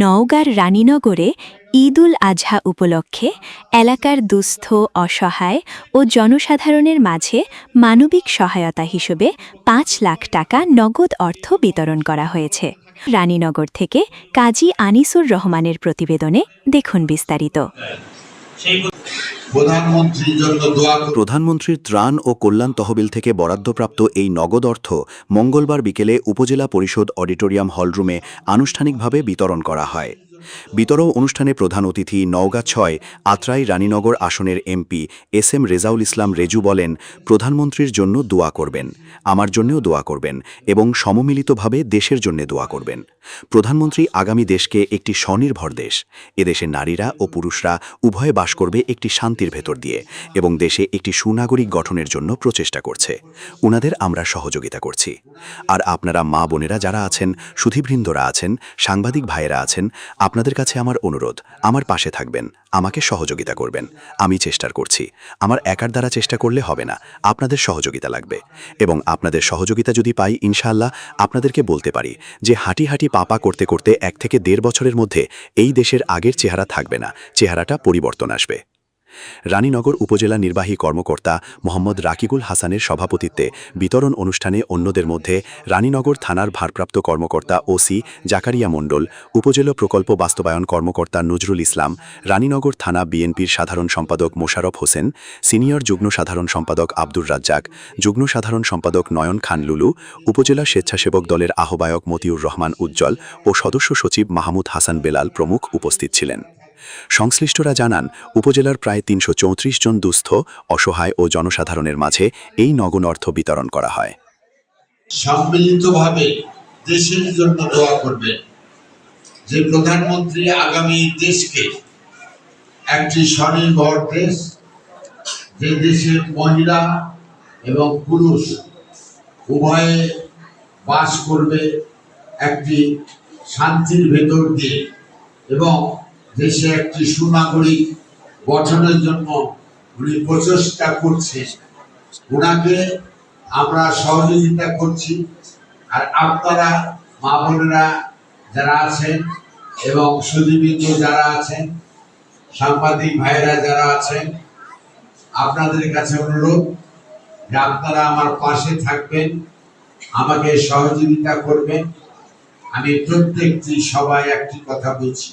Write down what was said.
নওগাঁর রানীনগরে ঈদ উল আজহা উপলক্ষে এলাকার দুস্থ, অসহায় ও জনসাধারণের মাঝে মানবিক সহায়তা হিসেবে ৫ লাখ টাকা নগদ অর্থ বিতরণ করা হয়েছে। রানীনগর থেকে কাজী আনিসুর রহমানের প্রতিবেদনে দেখুন বিস্তারিত। প্রধানমন্ত্রীর ত্রাণ ও কল্যাণ তহবিল থেকে বরাদ্দপ্রাপ্ত এই নগদ অর্থ মঙ্গলবার বিকেলে উপজেলা পরিষদ অডিটোরিয়াম হলরুমে আনুষ্ঠানিকভাবে বিতরণ করা হয়। বিতরণ অনুষ্ঠানে প্রধান অতিথি নওগাঁ ৬ আত্রাই রানীনগর আসনের এমপি এস.এম. রেজাউল ইসলাম রেজু বলেন, প্রধানমন্ত্রীর জন্য দোয়া করবেন, আমার জন্যও দোয়া করবেন এবং সমমিলিতভাবে দেশের জন্য দোয়া করবেন। প্রধানমন্ত্রী আগামী দেশকে একটি স্বনির্ভর দেশ, এদেশের নারীরা ও পুরুষরা উভয়ে বাস করবে একটি শান্তির ভেতর দিয়ে এবং দেশে একটি সুনাগরিক গঠনের জন্য প্রচেষ্টা করছে। উনাদের আমরা সহযোগিতা করছি। আর আপনারা মা বোনেরা যারা আছেন, সুধীবৃন্দরা আছেন, সাংবাদিক ভাইয়েরা আছেন, আপনাদের কাছে আমার অনুরোধ, আমার পাশে থাকবেন, আমাকে সহযোগিতা করবেন। আমি চেষ্টা করছি, আমার একার দ্বারা চেষ্টা করলে হবে না, আপনাদের সহযোগিতা লাগবে এবং আপনাদের সহযোগিতা যদি পাই, ইনশাআল্লাহ আপনাদেরকে বলতে পারি যে হাঁটি হাঁটি পাপা করতে করতে ১ থেকে ১.৫ বছরের মধ্যে এই দেশের আগের চেহারা থাকবে না, চেহারাটা পরিবর্তন আসবে। রানীনগর উপজেলা নির্বাহী কর্মকর্তা মোহাম্মদ রাকিবুল হাসানের সভাপতিত্বে বিতরণ অনুষ্ঠানে অন্যদের মধ্যে রানীনগর থানার ভারপ্রাপ্ত কর্মকর্তা ওসি জাকারিয়া মণ্ডল, উপজেলা প্রকল্প বাস্তবায়ন কর্মকর্তা নজরুল ইসলাম, রানীনগর থানা বিএনপির সাধারণ সম্পাদক মোশাররফ হোসেন, সিনিয়র যুগ্ম সাধারণ সম্পাদক আব্দুর রাজ্জাক, যুগ্ম সাধারণ সম্পাদক নয়ন খান লুলু, উপজেলা স্বেচ্ছাসেবক দলের আহ্বায়ক মতিউর রহমান উজ্জ্বল ও সদস্য সচিব মাহমুদ হাসান বেলাল প্রমুখ উপস্থিত ছিলেন। সংশ্লিষ্টরা জানান, উপজেলার প্রায় ৩৩৪ জন দুস্থ, অসহায় ও জনসাধারণের মাঝে এই নগদ অর্থ বিতরণ করা হয়। সম্মিলিতভাবে দেশের জন্য দোয়া করবেন, যে প্রধানমন্ত্রী আগামী দেশকে একটি স্বনির্ভর দেশ, যে দেশের মহিলা এবং পুরুষ উভয়ে বাস করবে একটি শান্তির ভেতর দিয়ে এবং দেশে একটি সুনাগরিক গঠনের জন্য উনি প্রচেষ্টা করছে। ওনাকে আমরা সহযোগিতা করছি। আর আপনারা মা বোনেরা যারা আছেন এবং সুধীবৃন্দ যারা আছেন, সাংবাদিক ভাইয়েরা যারা আছেন, আপনাদের কাছে অনুরোধ যে আপনারা আমার পাশে থাকবেন, আমাকে সহযোগিতা করবেন। আমি প্রত্যেকটি সবাই একটি কথা বলছি,